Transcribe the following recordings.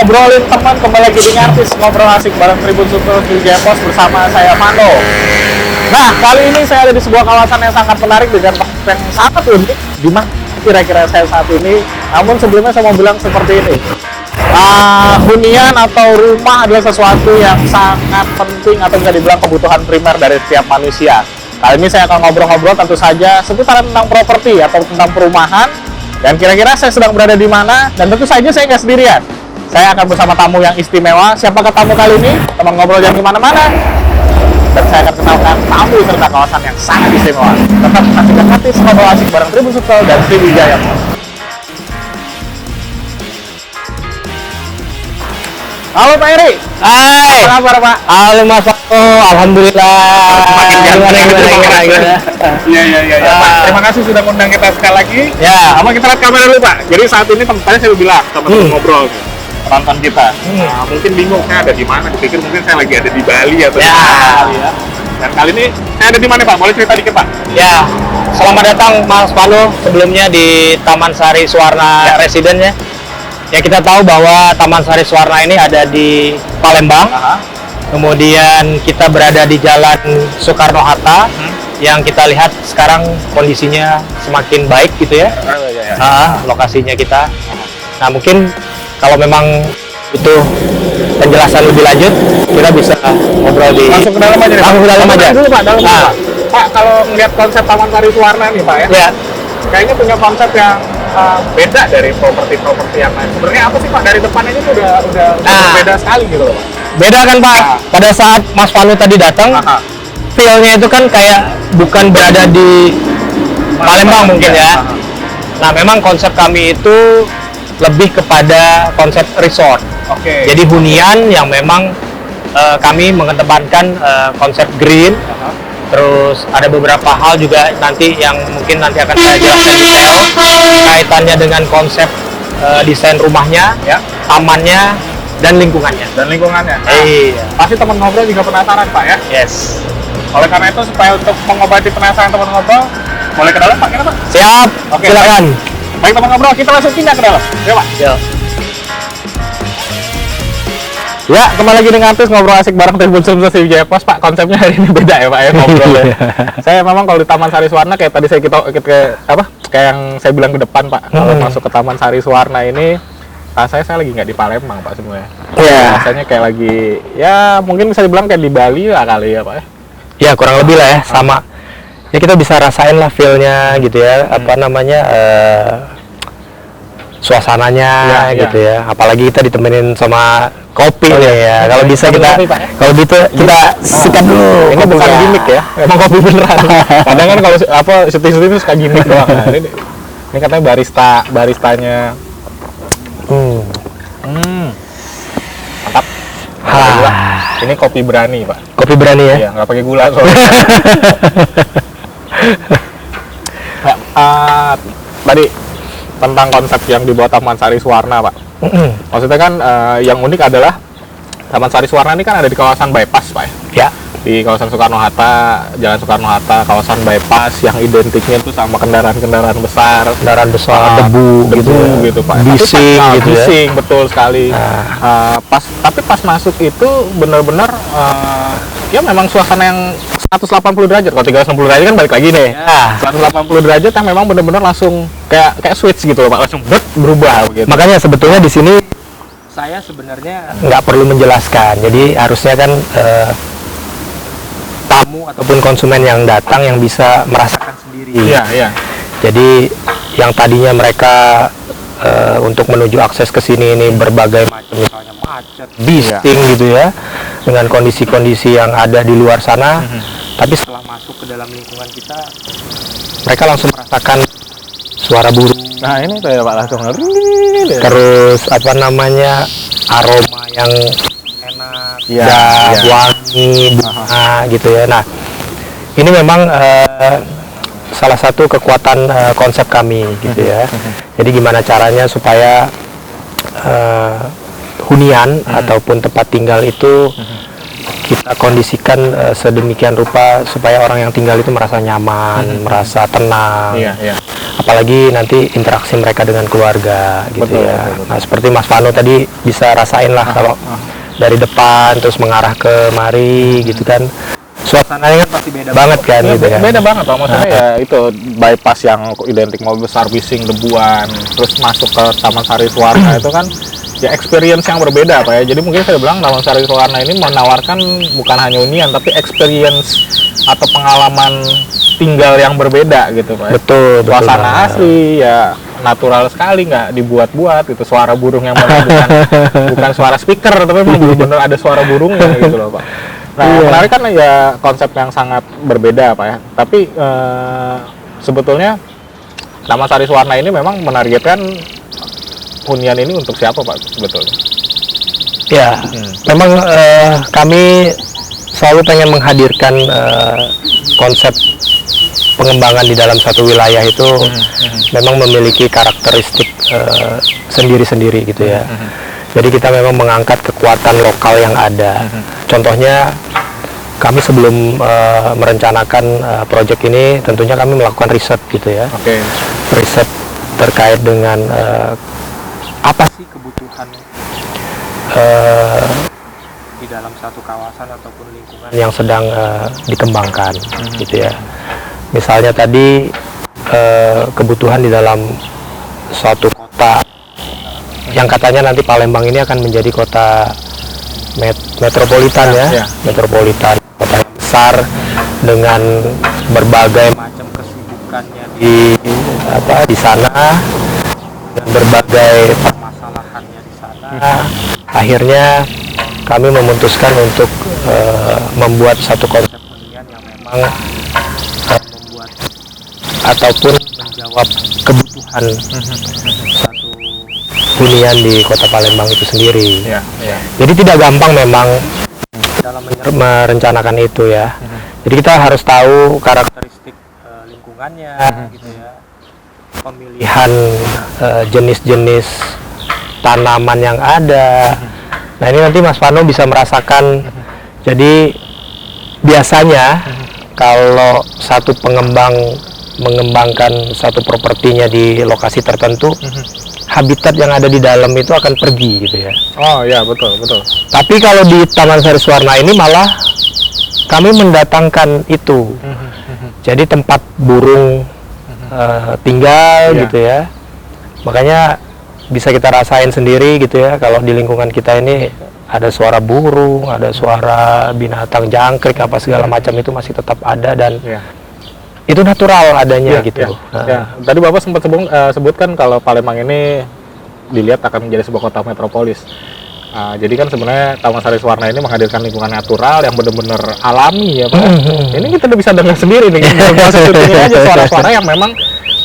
ngobrolin teman, kembali lagi di Ngartis, ngobrol asik bareng Tribun Super Vijaya Pos bersama saya Mando. Nah, kali ini saya ada di sebuah kawasan yang sangat menarik dengan yang sangat unik. Di mana kira-kira saya saat ini? Namun sebelumnya saya mau bilang seperti ini. Hunian atau rumah adalah sesuatu yang sangat penting atau bisa dibilang kebutuhan primer dari setiap manusia. Kali ini saya akan ngobrol-ngobrol tentu saja seputaran tentang properti atau tentang perumahan. Dan kira-kira saya sedang berada di mana, dan tentu saja saya nggak sendirian. Saya akan bersama tamu yang istimewa. Siapakah tamu kali ini? Teman ngobrol jangan kemana-mana. Dan saya akan kenalkan tamu serta kawasan yang sangat istimewa. Tetap saksikan Ngartis, ngobrol asik bareng Tribun Super dan Sriwijaya. Halo Pak Eri. Hai. Apa kabar Pak? Halo Mas Fako. Alhamdulillah. Gimana? Iya. Pak, terima kasih sudah mengundang kita sekali lagi. Ya. Apa kita lihat kamera dulu Pak? Jadi saat ini tempatnya saya bilang teman-teman ngobrol penonton kita. Nah, mungkin bingung saya ada di mana. Dipikir mungkin saya lagi ada di Bali atau di mana ya. Dan kali ini saya ada di mana Pak? Boleh cerita dikit Pak? Ya. Selamat datang Mas Pano sebelumnya di Taman Sari Suwarna Residen ya. Ya, kita tahu bahwa Taman Sari Suwarna ini ada di Palembang. Kemudian kita berada di Jalan Soekarno-Hatta yang kita lihat sekarang kondisinya semakin baik gitu ya. Lokasinya kita. Nah, mungkin kalau memang butuh penjelasan lebih lanjut, kita bisa ngobrol di Langsung ke dalam aja. Langsung ke dalam aja. Dulu Pak, dalam dulu, Pak. Pak, kalau melihat konsep Taman Sari Suwarna nih Pak ya. Kayaknya punya konsep yang beda dari properti-properti yang lain. Sebenarnya apa sih Pak, dari depan ini tuh udah beda sekali gitu loh Pak. Beda kan Pak, pada saat Mas Panu tadi datang, feel-nya itu kan kayak bukan berada di Palembang mungkin ya. Nah, memang konsep kami itu lebih kepada konsep resort. Jadi hunian yang memang kami mengedepankan konsep green. Terus ada beberapa hal juga nanti yang mungkin nanti akan saya jelaskan detail kaitannya dengan konsep desain rumahnya, tamannya, dan lingkungannya. Iya. Pasti teman ngobrol juga penasaran Pak ya. Yes. Oleh karena itu supaya untuk mengobati penasaran teman ngobrol, boleh ke dalam Pak? Kenapa? Siap. Oke, silakan. Baik teman ngobrol, kita langsung pindah ke dalam. Ya Pak. Ya, kembali lagi dengan Ngartis, ngobrol asik bareng Tribun Super Sriwijaya Pos. Pak, konsepnya hari ini beda ya Pak ya ngobrolnya. Saya memang kalau di Taman Sari Suwarna kayak tadi kayak yang saya bilang ke depan Pak. Kalau masuk ke Taman Sari Suwarna ini rasanya saya lagi nggak di Palembang Pak sebenarnya. Rasanya kayak lagi ya mungkin bisa dibilang kayak di Bali lah kali ya Pak ya. Ya, kurang lebih lah ya, sama. Ya kita bisa rasain lah feel-nya gitu ya, apa namanya suasananya gitu ya. Apalagi kita ditemenin sama kopi nih ya. Kalau bisa kita kalau gitu kita sikat dulu. Ini bukan gimmick ya. Emang kopi beneran. Kadang kan kalau syuting itu suka gimmick doang. Nah, ini katanya baristanya. Mantap. Ini kopi berani, Pak. Kopi berani ya? Iya, nggak pakai gula soalnya. Tadi tentang konsep yang dibuat Taman Sari Suwarna, Pak. Maksudnya kan yang unik adalah Taman Sari Suwarna ini kan ada di kawasan bypass, Pak ya. Di kawasan Soekarno-Hatta, Jalan Soekarno-Hatta, kawasan bypass yang identiknya itu sama kendaraan besar, debu gitu Pak. Bising gitu ya. Bising, betul sekali. Tapi pas masuk itu benar-benar ya memang suasana yang 180 derajat. Kalau 360 derajat kan balik lagi nih. 180 derajat yang memang benar-benar langsung kayak switch gitu loh Pak, langsung berubah gitu. Makanya sebetulnya di sini saya sebenarnya nggak perlu menjelaskan. Jadi harusnya kan tamu ataupun konsumen yang datang yang bisa merasakan sendiri. Iya. Jadi yang tadinya mereka untuk menuju akses ke sini ini berbagai macam, misalnya macet, bising gitu ya, dengan kondisi-kondisi yang ada di luar sana. Tapi setelah masuk ke dalam lingkungan kita, mereka langsung merasakan suara burung. Nah ini kayak Pak langsung. Terus apa namanya, aroma yang enak, wangi, bunga gitu ya. Nah, ini memang salah satu kekuatan konsep kami gitu ya. Jadi gimana caranya supaya hunian ataupun tempat tinggal itu kita kondisikan sedemikian rupa supaya orang yang tinggal itu merasa nyaman, merasa tenang. apalagi nanti interaksi mereka dengan keluarga gitu ya. Betul. Nah seperti Mas Vano tadi bisa rasain lah kalau dari depan terus mengarah ke mari gitu kan, suasananya kan pasti beda banget kan gitu kan. Beda banget Pak, maksudnya ya itu bypass yang identik mobil besar, bising, debuan, terus masuk ke Taman Sari Suwarna itu kan ya experience yang berbeda Pak ya. Jadi mungkin saya bilang Taman Sari Suwarna ini menawarkan bukan hanya hunian tapi experience atau pengalaman tinggal yang berbeda gitu Pak ya. Betul. Suasana asli ya, natural sekali, nggak dibuat-buat gitu. Suara burung yang bukan suara speaker tapi benar-benar ada suara burungnya gitu loh Pak. Nah, menarik kan ya konsep yang sangat berbeda Pak ya. Tapi sebetulnya Taman Sari Suwarna ini memang menargetkan hunian ini untuk siapa Pak sebetulnya? Ya, memang kami selalu pengen menghadirkan konsep pengembangan di dalam satu wilayah itu memang memiliki karakteristik sendiri-sendiri gitu ya. Jadi kita memang mengangkat kekuatan lokal yang ada. Contohnya kami sebelum merencanakan proyek ini tentunya kami melakukan riset gitu ya. Riset terkait dengan apa sih kebutuhan di dalam satu kawasan ataupun lingkungan yang sedang dikembangkan gitu ya. Misalnya tadi kebutuhan di dalam suatu kota yang katanya nanti Palembang ini akan menjadi kota metropolitan ya. Metropolitan, kota yang besar dengan berbagai macam kesibukannya di sana dan berbagai permasalahannya di sana. Akhirnya kami memutuskan untuk membuat satu konsep hunian yang memang membuat ataupun menjawab kebutuhan satu hunian di Kota Palembang itu sendiri. Jadi tidak gampang memang dalam merencanakan itu ya. Jadi kita harus tahu karakteristik lingkungannya gitu ya. Pemilihan jenis-jenis tanaman yang ada. Nah ini nanti Mas Vano bisa merasakan. Jadi biasanya kalau satu pengembang mengembangkan satu propertinya di lokasi tertentu, habitat yang ada di dalam itu akan pergi gitu ya. Oh ya, betul. Tapi kalau di Taman Sari Suwarna ini malah kami mendatangkan itu. Jadi tempat burung tinggal gitu ya. Makanya bisa kita rasain sendiri gitu ya, kalau di lingkungan kita ini ada suara burung, ada suara binatang jangkrik apa segala macam itu masih tetap ada dan itu natural adanya gitu. Tadi Bapak sempat sebutkan kalau Palembang ini dilihat akan menjadi sebuah kota metropolis. Jadi kan sebenarnya Taman Sari Suwarna ini menghadirkan lingkungan natural yang benar-benar alami ya Pak. Ini kita udah bisa dengar sendiri nih, aja suara-suara yang memang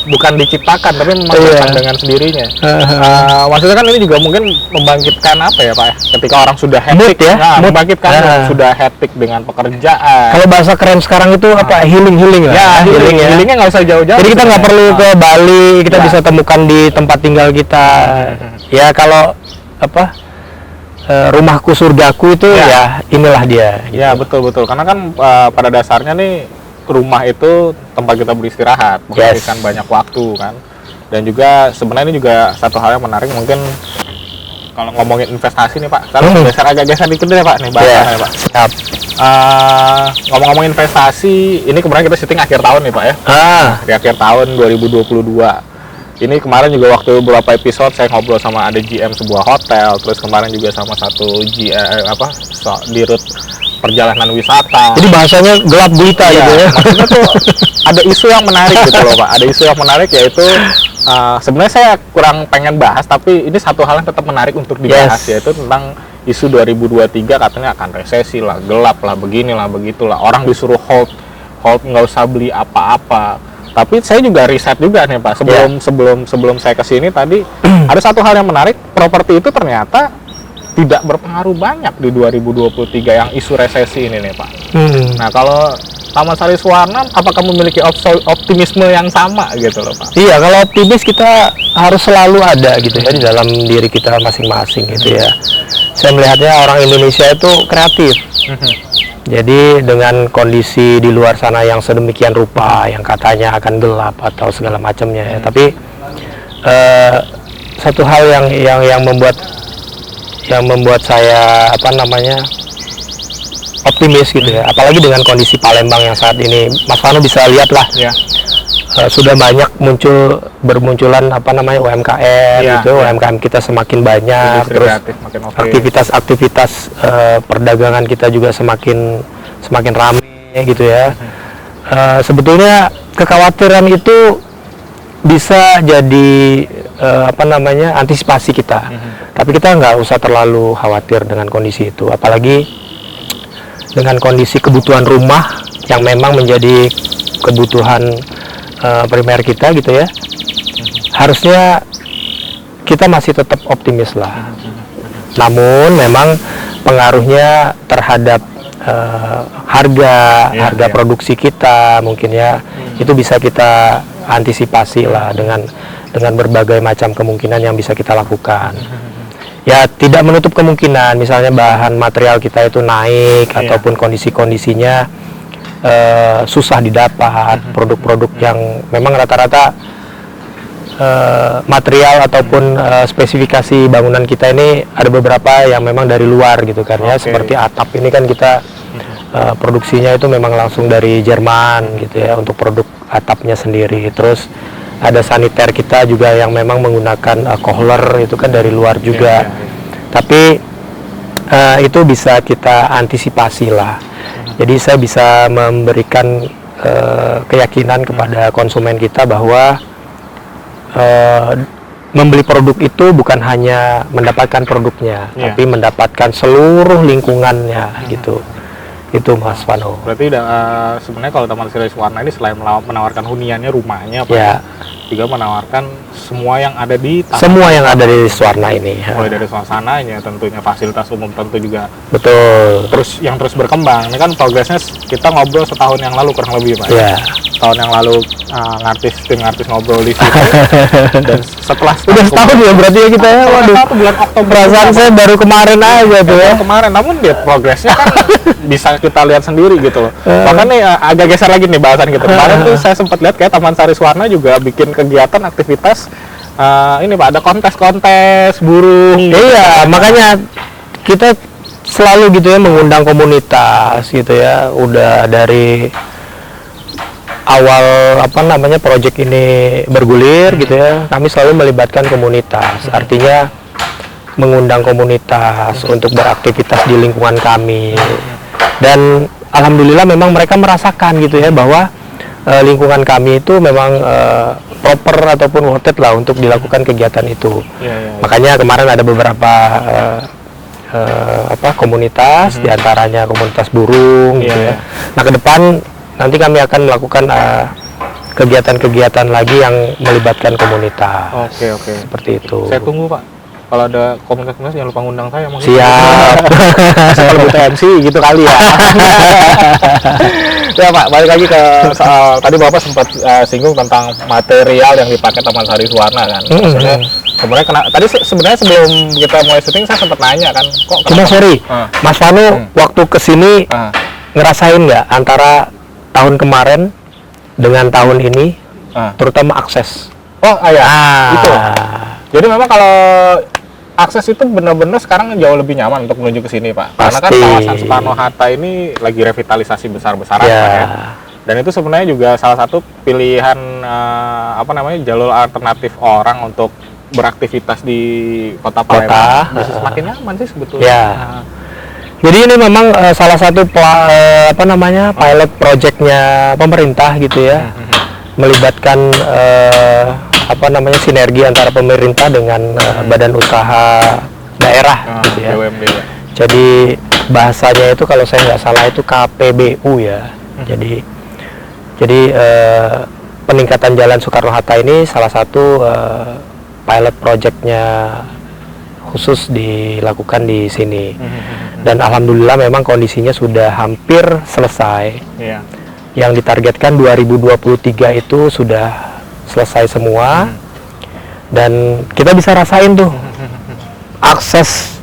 bukan diciptakan tapi memang datang dengan sendirinya. Maksudnya kan ini juga mungkin membangkitkan apa ya Pak? Ketika orang sudah hektik membangkitkan sudah hektik dengan pekerjaan. Kalau bahasa keren sekarang itu apa? Healing lah. Ya, healingnya nggak usah jauh-jauh. Jadi kita nggak perlu ke Bali, kita bisa temukan di tempat tinggal kita. Ya kalau apa? Rumahku surgaku itu ya inilah dia. Gitu. Ya betul. Karena kan pada dasarnya nih rumah itu tempat kita beristirahat, menghabiskan banyak waktu kan. Dan juga sebenarnya ini juga satu hal yang menarik mungkin kalau ngomongin investasi nih Pak. Kalau agak geser dikit deh Pak nih bahasanya Pak. Siap. Ngomong-ngomong investasi, ini kemarin kita syuting akhir tahun nih Pak ya. Di akhir tahun 2022. Ini kemarin juga waktu beberapa episode saya ngobrol sama ada GM sebuah hotel, terus kemarin juga sama satu dirut perjalanan wisata. Jadi bahasanya gelap gulita gitu ya. Maksudnya tuh ada isu yang menarik gitu loh Pak. Ada isu yang menarik yaitu sebenarnya saya kurang pengen bahas tapi ini satu hal yang tetap menarik untuk dibahas yaitu tentang isu 2023 katanya akan resesi lah, gelap lah, beginilah, begitulah. Orang disuruh hold nggak usah beli apa-apa. Tapi saya juga riset juga nih Pak. Sebelum saya kesini tadi ada satu hal yang menarik, properti itu ternyata tidak berpengaruh banyak di 2023 yang isu resesi ini nih Pak. Nah kalau Taman Sari Suwarna apakah memiliki optimisme yang sama gitu loh Pak? Iya, kalau optimis kita harus selalu ada gitu ya di dalam diri kita masing-masing gitu ya. Saya melihatnya orang Indonesia itu kreatif. Jadi dengan kondisi di luar sana yang sedemikian rupa, yang katanya akan gelap atau segala macamnya, ya. Tapi satu hal yang membuat saya optimis gitu ya. Apalagi dengan kondisi Palembang yang saat ini, Mas Vano bisa lihat lah, sudah banyak bermunculan UMKM gitu. UMKM kita semakin banyak, terus aktivitas perdagangan kita juga semakin ramai gitu ya. Sebetulnya kekhawatiran itu bisa jadi antisipasi kita, tapi kita nggak usah terlalu khawatir dengan kondisi itu, apalagi dengan kondisi kebutuhan rumah yang memang menjadi kebutuhan primer kita gitu ya. Harusnya kita masih tetap optimis lah. Namun memang pengaruhnya terhadap harga produksi kita mungkin ya, itu bisa kita antisipasi lah dengan berbagai macam kemungkinan yang bisa kita lakukan. Ya, tidak menutup kemungkinan misalnya bahan material kita itu naik ataupun kondisi-kondisinya susah didapat, produk-produk yang memang rata-rata material ataupun spesifikasi bangunan kita ini ada beberapa yang memang dari luar gitu kan ya, seperti atap ini kan kita produksinya itu memang langsung dari Jerman gitu ya untuk produk atapnya sendiri. Terus ada saniter kita juga yang memang menggunakan kohler itu kan dari luar juga. Tapi itu bisa kita antisipasi lah. Jadi saya bisa memberikan keyakinan kepada konsumen kita bahwa membeli produk itu bukan hanya mendapatkan produknya, tapi mendapatkan seluruh lingkungannya gitu. Itu Mas Vano. Berarti sebenarnya kalau Taman Sari Suwarna ini selain menawarkan huniannya, rumahnya, juga menawarkan semua yang ada di Suwarna ini. Mulai dari suasananya, tentunya fasilitas umum tentu juga. Betul. Terus berkembang. Ini kan progresnya kita ngobrol setahun yang lalu kurang lebih, Pak. Setahun yang lalu tim artis ngobrol di situ. Dan setelah udah setahun ya berarti ya kita ya. Waduh. Bulan Oktober. Perasaan saya baru kemarin aja tuh ya. Kemarin, namun dia progresnya kan bisa kita lihat sendiri gitu loh. Bahkan nih agak geser lagi nih bahasan gitu. Kemarin tuh saya sempat lihat kayak Taman Sari Suwarna juga bikin kegiatan aktivitas ini Pak, ada kontes burung. Iya, makanya kita selalu gitu ya mengundang komunitas gitu ya. Udah dari awal proyek ini bergulir gitu ya, kami selalu melibatkan komunitas. Artinya mengundang komunitas untuk beraktivitas di lingkungan kami. Dan alhamdulillah memang mereka merasakan gitu ya bahwa lingkungan kami itu memang proper ataupun worth lah untuk dilakukan kegiatan itu. Makanya kemarin ada beberapa komunitas, diantaranya komunitas burung gitu ya. Nah, ke depan nanti kami akan melakukan kegiatan-kegiatan lagi yang melibatkan komunitas. Oke. Seperti itu. Saya tunggu Pak. Kalau ada komunitas jangan lupa ngundang saya. Siap. Kalau butuh MC gitu kali ya. Ya Pak, balik lagi ke soal tadi Bapak sempat singgung tentang material yang dipakai Taman Sari Suwarna kan. Sebenarnya tadi sebenarnya sebelum kita mulai syuting saya sempat nanya kan, kok cuma sorry, Mas Vano waktu kesini ngerasain nggak antara tahun kemarin dengan tahun ini, terutama akses? Gitu. Jadi memang kalau akses itu benar-benar sekarang jauh lebih nyaman untuk menuju ke sini Pak. Karena kan kawasan Soekarno-Hatta ini lagi revitalisasi besar-besaran Pak ya. Dan itu sebenarnya juga salah satu pilihan jalur alternatif orang untuk beraktivitas di kota Palembang. Bisa semakin nyaman sih sebetulnya. Jadi ini memang salah satu pilot projectnya pemerintah gitu ya. Melibatkan sinergi antara pemerintah dengan badan usaha daerah gitu ya. BUMD ya. Jadi bahasanya itu kalau saya nggak salah itu KPBU ya. Jadi peningkatan jalan Soekarno-Hatta ini salah satu pilot projectnya khusus dilakukan di sini. Dan alhamdulillah memang kondisinya sudah hampir selesai. Yang ditargetkan 2023 itu sudah selesai semua. Dan kita bisa rasain tuh akses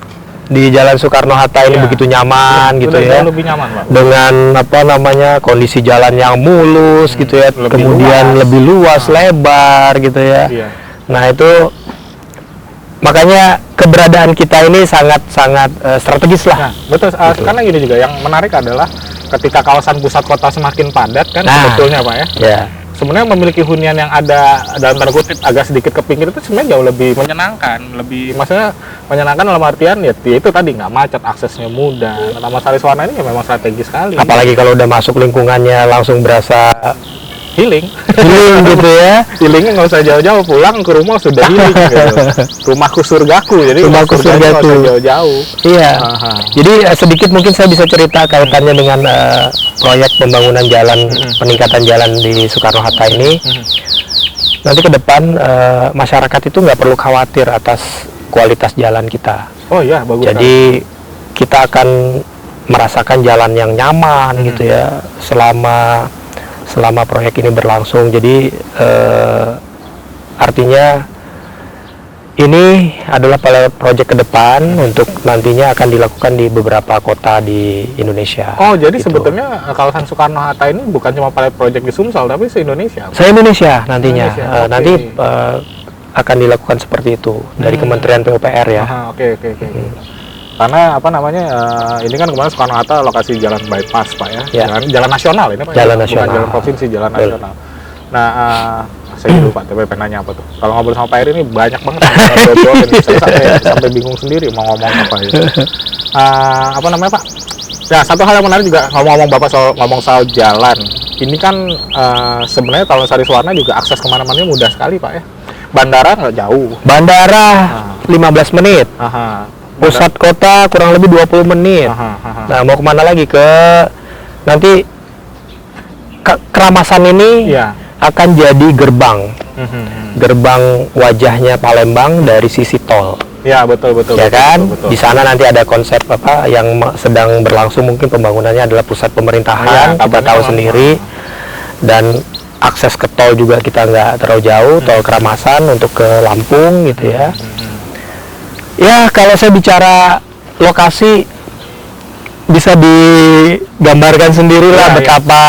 di Jalan Soekarno-Hatta ini Iya. begitu nyaman gitu Udah ya. jauh lebih nyaman, Pak. Dengan apa namanya kondisi jalan yang mulus gitu ya, lebih kemudian luas. lebih luas, lebar gitu ya. Iya. Nah itu makanya keberadaan kita ini sangat strategis lah. Nah, betul. Karena gini juga yang menarik adalah ketika kawasan pusat kota semakin padat kan Nah. sebetulnya Pak ya. Ya, Sebenarnya memiliki hunian yang ada dalam tanda kutip agak sedikit ke pinggir itu sebenarnya jauh lebih menyenangkan, maksudnya menyenangkan dalam artian ya itu tadi nggak macet, aksesnya mudah. Nah, Taman Sari Suwarna ini ya memang strategis sekali. apalagi kalau udah masuk lingkungannya langsung berasa Healing. healing gitu ya. Healingnya nggak usah jauh-jauh, pulang ke rumah sudah healing gitu. Rumahku surgaku, jadi Rumahku surganya nggak surgaku. usah jauh-jauh. Iya. Aha. Jadi sedikit mungkin saya bisa cerita kaitannya dengan proyek pembangunan jalan, peningkatan jalan di Soekarno-Hatta ini. Nanti ke depan masyarakat itu nggak perlu khawatir atas kualitas jalan kita. Oh iya, bagus. Jadi kita akan merasakan jalan yang nyaman gitu ya selama proyek ini berlangsung. Jadi artinya ini adalah proyek ke depan untuk nantinya akan dilakukan di beberapa kota di Indonesia. Oh, jadi gitu. sebetulnya kawasan Soekarno-Hatta ini bukan cuma pilot project di Sumsel, tapi se-Indonesia. Se-Indonesia nantinya. Indonesia, oke. Nanti akan dilakukan seperti itu dari Kementerian PUPR ya. Aha, oke. Karena apa namanya, ini kan kemarin Soekarno-Hatta lokasi jalan bypass Pak ya, Ya. jalan nasional ini Pak, Jalan bukan nasional. jalan provinsi, jalan Betul. nasional. Nah, saya lupa, tapi pengen nanya apa tuh. Kalau ngobrol sama Pak Eri ini banyak banget ngobrol saya sampai bingung sendiri mau ngomong apa gitu. Apa namanya Pak? Ya, satu hal yang menarik juga ngomong-ngomong Bapak ngomong soal jalan. Ini kan sebenarnya kalau Sari Suwarna juga akses kemana-mana mudah sekali Pak ya. Bandara nggak jauh. Bandara 15 menit. Aha. Pusat kota kurang lebih 20 menit. Aha. Nah, mau kemana lagi? Nanti Keramasan ini Iya. akan jadi gerbang wajahnya Palembang dari sisi tol. Ya, betul. Ya kan? Betul. Di sana nanti ada konsep apa yang sedang berlangsung, mungkin pembangunannya adalah pusat pemerintahan, Ya, kita kabarnya tahu memang. sendiri. Dan akses ke tol juga kita nggak terlalu jauh, tol Keramasan untuk ke Lampung gitu ya. Ya, kalau saya bicara lokasi bisa digambarkan sendirilah Ya, betapa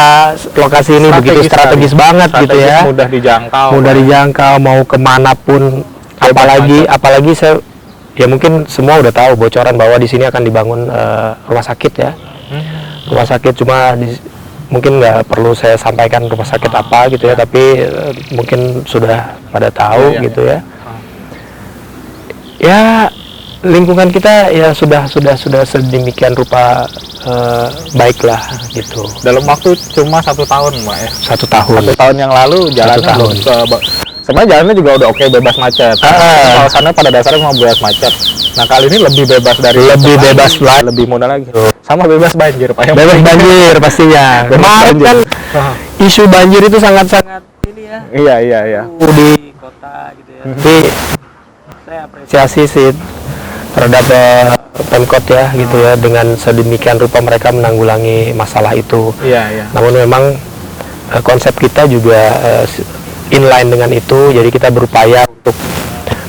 lokasi ini begitu strategis sekali. banget gitu ya. Mudah dijangkau. Mudah Pak. dijangkau, mau kemanapun. Apalagi saya ya mungkin semua udah tahu bocoran bahwa di sini akan dibangun rumah sakit ya. Rumah sakit mungkin nggak perlu saya sampaikan rumah sakit apa gitu ya, tapi mungkin sudah pada tahu gitu ya. Ya, lingkungan kita ya sudah sedemikian rupa baiklah gitu. Dalam waktu cuma 1 tahun, Mbak ya. 1 tahun. 1 tahun yang lalu jalannya tahun. sebenarnya jalannya juga udah oke, bebas macet. Kawasannya pada dasarnya mau bebas macet. Nah, kali ini lebih bebas lebih mudah lagi. Sama bebas banjir, Pak. Yang Bebas penting. banjir pastinya. Bebas Kemarin banjir. kan isu banjir itu sangat ini ya. Iya. Di kota gitu ya. Tapi saya apresiasi sih terhadap Pemkot ya gitu ya, dengan sedemikian rupa mereka menanggulangi masalah itu. Iya. Namun memang konsep kita juga inline dengan itu, jadi kita berupaya untuk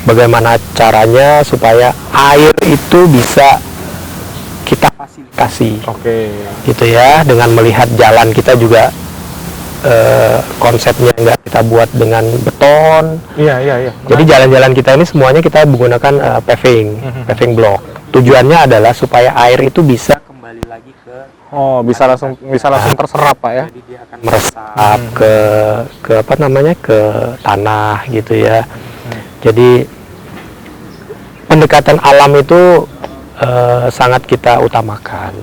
bagaimana caranya supaya air itu bisa kita fasilitasi. Oke. Gitu ya, dengan melihat jalan kita juga konsepnya nggak kita buat dengan beton. Iya. Jadi jalan-jalan kita ini semuanya kita menggunakan paving block. Tujuannya adalah supaya air itu bisa kembali lagi ke bisa langsung terserap, Pak ya. jadi dia akan meresap ke apa namanya, ke tanah gitu ya. Jadi pendekatan alam itu sangat kita utamakan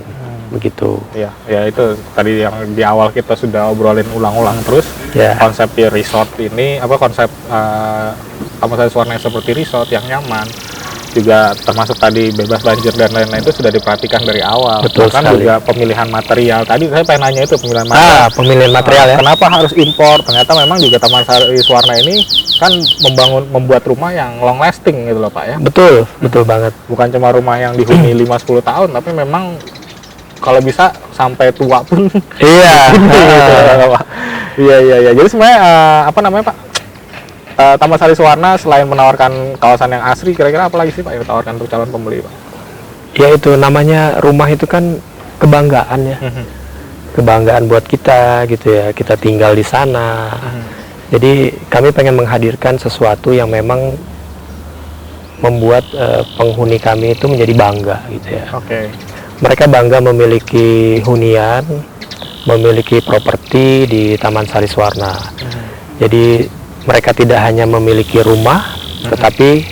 begitu. Ya itu tadi yang di awal kita sudah obrolin ulang-ulang terus. Ya. Konsep di resort ini konsep Taman Sari Suwarna yang seperti resort yang nyaman, juga termasuk tadi bebas banjir dan lain-lain itu sudah diperhatikan dari awal. Betul Bahkan sekali. juga pemilihan material. Tadi saya pengen nanya itu pemilihan material. Pemilihan material ya. Kenapa harus impor? Ternyata memang juga Taman Sari Suwarna ini kan membuat rumah yang long lasting gitu loh, Pak ya. Betul banget. Bukan cuma rumah yang dihuni 5-10 tahun, tapi memang kalau bisa sampai tua pun. Iya. Iya. Jadi sebenarnya Pak? Taman Sari Suwarna selain menawarkan kawasan yang asri, kira-kira apa lagi sih Pak yang ditawarkan untuk calon pembeli, Pak? ya itu namanya rumah itu kan kebanggaan ya. Kebanggaan buat kita gitu ya, kita tinggal di sana. Jadi kami pengen menghadirkan sesuatu yang memang membuat penghuni kami itu menjadi bangga gitu ya. Mereka bangga memiliki hunian, memiliki properti di Taman Sariswarna. Jadi mereka tidak hanya memiliki rumah, tetapi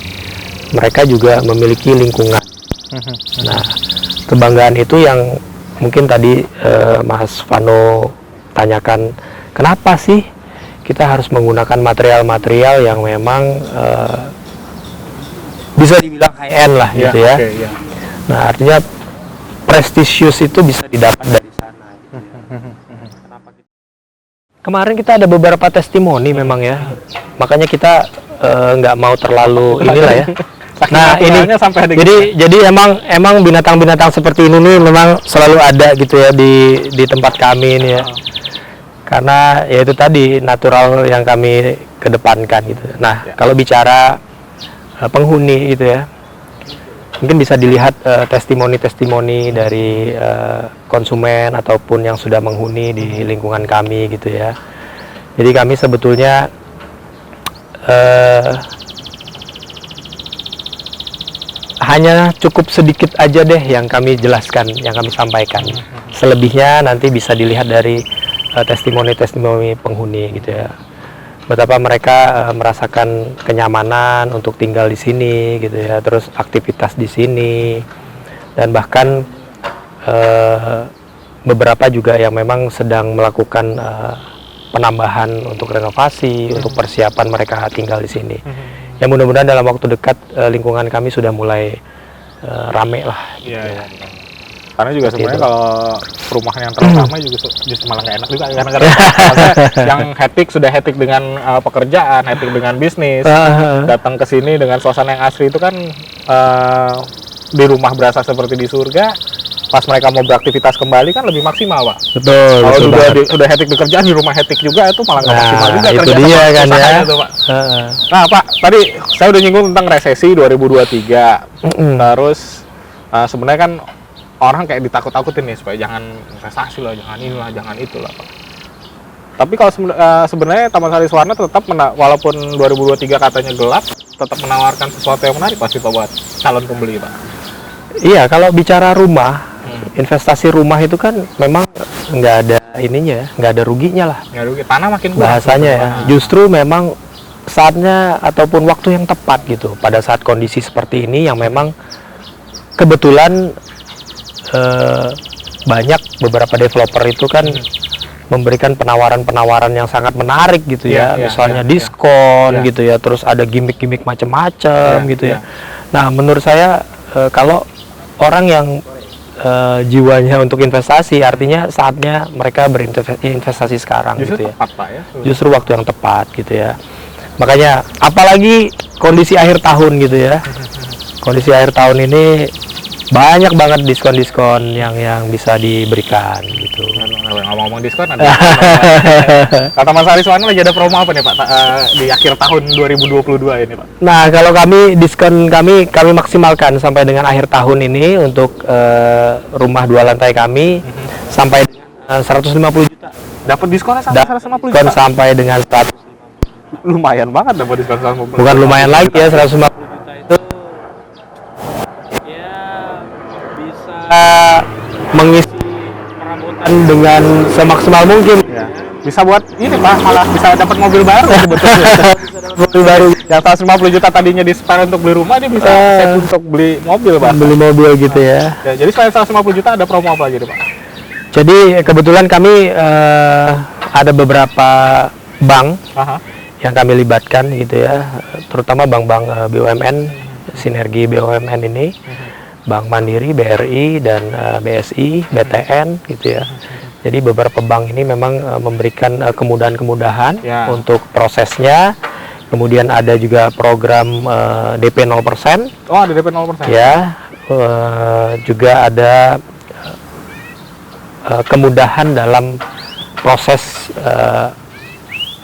mereka juga memiliki lingkungan. Nah, kebanggaan itu yang mungkin tadi Mas Vano tanyakan, kenapa sih kita harus menggunakan material-material yang memang bisa dibilang high end lah gitu ya. Nah, artinya prestisius itu bisa didapat dari sana. Kemarin kita ada beberapa testimoni memang ya, makanya kita nggak mau terlalu inilah ya. Nah ini jadi emang binatang-binatang seperti ini nih memang selalu ada gitu ya di tempat kami ini ya, karena ya itu tadi natural yang kami kedepankan gitu. Nah kalau bicara penghuni gitu ya, mungkin bisa dilihat testimoni-testimoni dari konsumen ataupun yang sudah menghuni di lingkungan kami gitu ya. Jadi kami sebetulnya hanya cukup sedikit aja deh yang kami jelaskan, yang kami sampaikan. Selebihnya nanti bisa dilihat dari testimoni-testimoni penghuni gitu ya. Betapa mereka merasakan kenyamanan untuk tinggal di sini gitu ya, terus aktivitas di sini, dan bahkan beberapa juga yang memang sedang melakukan penambahan untuk renovasi, untuk persiapan mereka tinggal di sini. Ya mudah-mudahan dalam waktu dekat lingkungan kami sudah mulai rame lah. Gitu. Karena juga sebenarnya kalau perumahan yang terlalu ramai juga justru malah nggak enak juga, karena yang sudah hektik dengan pekerjaan, hektik dengan bisnis, datang ke sini dengan suasana yang asri itu kan di rumah berasa seperti di surga. Pas mereka mau beraktivitas kembali kan lebih maksimal, Pak. Betul. Kalau udah hektik bekerjaan, di rumah hektik juga, itu malah nggak maksimal juga. Itu dia kan ya. Itu, Pak. Nah, Pak, tadi saya udah nyinggung tentang resesi 2023. Terus sebenarnya kan orang kayak ditakut-takutin nih supaya jangan investasi lah, jangan inilah, jangan itulah, Pak. Tapi kalau sebenarnya Taman Sariswarna tetap walaupun 2023 katanya gelap, tetap menawarkan sesuatu yang menarik pasti Pak buat calon pembeli, Pak. Iya, kalau bicara rumah, investasi rumah itu kan memang nggak ada ininya, nggak ada ruginya lah. Nggak rugi, tanah makin kurang. Bahasanya ya, justru memang saatnya ataupun waktu yang tepat gitu. Pada saat kondisi seperti ini yang memang kebetulan banyak beberapa developer itu kan memberikan penawaran-penawaran yang sangat menarik gitu ya, misalnya diskon gitu ya, terus ada gimmick-gimmick macam-macam gitu ya. Nah, menurut saya kalau orang yang jiwanya untuk investasi, artinya saatnya mereka berinvestasi sekarang. Justru gitu ya. Tepat, Pak, ya. Justru waktu yang tepat gitu ya. Makanya apalagi kondisi akhir tahun gitu ya. Kondisi akhir tahun ini banyak banget diskon-diskon yang bisa diberikan gitu. Ngomong-ngomong diskon, ada kata Mas Sariswarna lagi ada promo apa nih, Pak, di akhir tahun 2022 ini, Pak? Nah, kalau kami diskon kami maksimalkan sampai dengan akhir tahun ini untuk rumah 2 lantai kami sampai 150 juta. Dapat diskonnya sampai 150 Diskon juta. Sampai dengan 100. Lumayan banget dapat diskon 150. Bukan lumayan lagi ya, 150 juta itu mengisi perabotan dengan semaksimal mungkin. Ya. Bisa buat ini, Pak, malah bisa dapat mobil baru sebetulnya. Mobil baru Yang 150 juta tadinya di spare untuk beli rumah, dia bisa save untuk beli mobil, Pak. beli mobil gitu ya. Jadi selain 150 juta ada promo apa lagi, Pak? Jadi kebetulan kami ada beberapa bank yang kami libatkan gitu ya, terutama bank-bank BUMN, sinergi BUMN ini. Bank Mandiri, BRI, dan BSI, BTN gitu ya. Jadi beberapa bank ini memang memberikan kemudahan-kemudahan untuk prosesnya. Kemudian ada juga program DP 0%. Oh, ada DP 0%. Ya, juga ada kemudahan dalam proses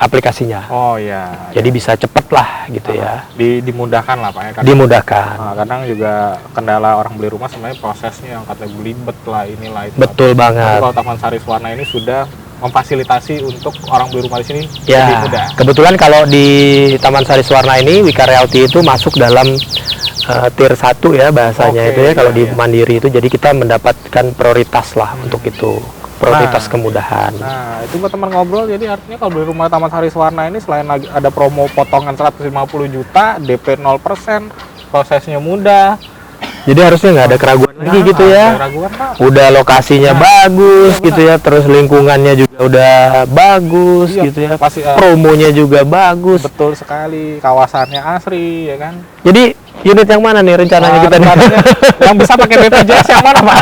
aplikasinya. Oh iya. Jadi bisa cepet lah gitu ya. Dimudahkan lah Pak ya. Dimudahkan. Kadang juga kendala orang beli rumah sebenarnya prosesnya yang katanya belibet lah inilah itu. Betul banget. Tapi kalau Taman Sari Suwarna ini sudah memfasilitasi untuk orang beli rumah di sini Ya, lebih mudah. kebetulan kalau di Taman Sari Suwarna ini Wika Realty itu masuk dalam tier 1 ya bahasanya. Oke, itu ya kalau iya, di iya. Mandiri itu, jadi kita mendapatkan prioritas lah untuk itu, prioritas kemudahan. Nah, itu buat teman ngobrol. Jadi artinya kalau beli rumah Taman Sari Suwarna ini selain lagi ada promo potongan 150 juta, DP 0%, prosesnya mudah. Jadi harusnya nggak ada keraguan lagi gitu Nggak ya. ada keraguan, Pak. Udah lokasinya bagus iya, gitu ya, terus lingkungannya juga udah bagus Iya, gitu ya. pasti, Promonya juga bagus. betul sekali, kawasannya asri ya kan. Jadi unit yang mana nih rencananya kita nih? Yang bisa pakai BPJS yang mana, Pak?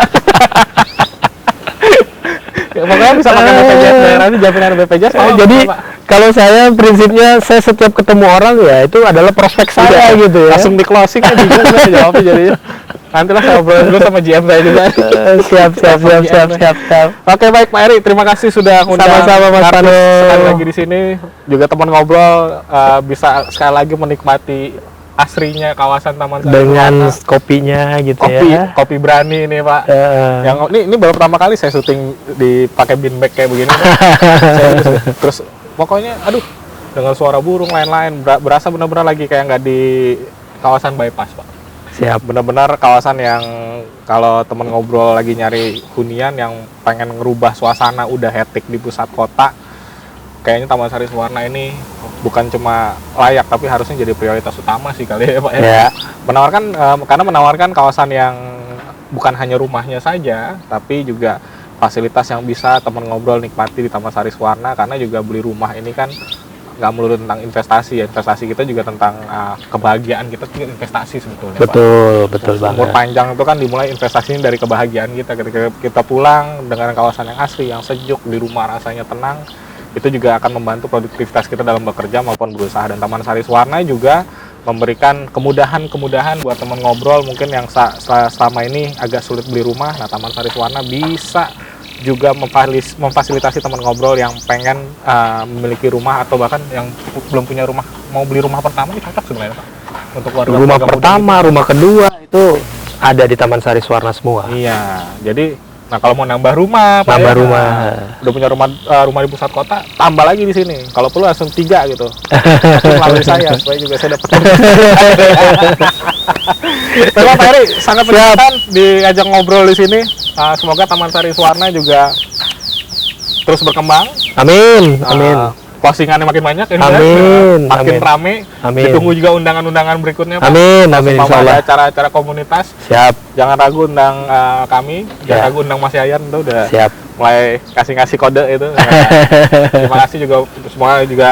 Ya, pokoknya bisa pakai BPJS, daerahnya jaminan BPJS. Jadi kalau saya prinsipnya, saya setiap ketemu orang ya itu adalah prospek saya gitu ya. langsung di closing kan bingung saya jawabnya jadinya. Nanti lah saya ngobrol dulu sama GM saya juga. Siap. Oke, baik Pak Eri, terima kasih sudah undang Sama-sama, Mas Nartis Pano. sekali lagi di sini. Juga teman ngobrol bisa sekali lagi menikmati asrinya kawasan Taman Sari Dengan Suwarna. kopinya gitu ya. Kopi berani ini Pak. Yang ini baru pertama kali saya syuting dipakai bean bag kayak begini. Terus pokoknya aduh, dengan suara burung lain-lain berasa benar-benar lagi kayak nggak di kawasan bypass Pak. Siap. Benar-benar kawasan yang kalau temen ngobrol lagi nyari hunian yang pengen ngerubah suasana udah hektik di pusat kota, kayaknya Taman Sari Suwarna ini bukan cuma layak tapi harusnya jadi prioritas utama sih kali ya Pak ya. Menawarkan karena menawarkan kawasan yang bukan hanya rumahnya saja tapi juga fasilitas yang bisa teman ngobrol nikmati di Taman Sari Suwarna, karena juga beli rumah ini kan nggak melulu tentang investasi ya, investasi kita juga tentang kebahagiaan kita juga investasi sebetulnya Betul Pak. Umur banget. panjang itu kan dimulai investasinya dari kebahagiaan kita ketika kita pulang dengan kawasan yang asri, yang sejuk, di rumah rasanya tenang, itu juga akan membantu produktivitas kita dalam bekerja maupun berusaha. Dan Taman Sari Suwarna juga memberikan kemudahan-kemudahan buat teman ngobrol mungkin yang selama ini agak sulit beli rumah. Nah, Taman Sari Suwarna bisa juga memfasilitasi teman ngobrol yang pengen memiliki rumah atau bahkan yang belum punya rumah, mau beli rumah pertama ini cocok sebenarnya Pak. Untuk Rumah pertama, rumah kedua itu ada di Taman Sari Suwarna semua. Iya, jadi nah kalau mau nambah rumah, Pak, Nambah ya, rumah. udah punya rumah di pusat kota, tambah lagi di sini. Kalau perlu langsung 3 gitu. Tapi melalui saya supaya juga saya dapat. Terima Pak Eri, sangat menyenangkan diajak ngobrol di sini. Semoga Taman Sari Suwarna juga terus berkembang. Amin. Postingannya makin banyak ya, Amin. makin Amin. rame. Amin. Ditunggu juga undangan-undangan berikutnya Pak. Amin. Mau Insya Allah. ada acara-acara komunitas, Siap. jangan ragu undang kami, jangan ragu undang Mas Yayan, itu udah Siap. mulai kasih kode itu. Nah, terima kasih juga semoga juga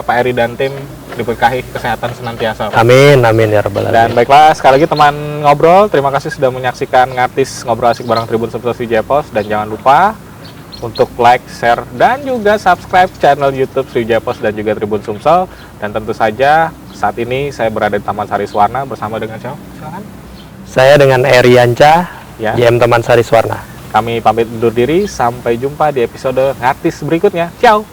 Pak Eri dan tim diberkahi kesehatan senantiasa Pak. Amin ya rabbal Dan alamin. baiklah, sekali lagi teman ngobrol, terima kasih sudah menyaksikan Ngartis Ngobrol Asik bareng Tribun Sumsel Swijaya Pos, dan jangan lupa untuk like, share, dan juga subscribe channel YouTube Swijaya Pos dan juga Tribun Sumsel. Dan tentu saja saat ini saya berada di Taman Sari Suwarna bersama dengan siapa? Silakan. Saya dengan Erianca, Ya. GM Taman Sari Suwarna. Kami pamit undur diri, sampai jumpa di episode Ngartis berikutnya. Ciao.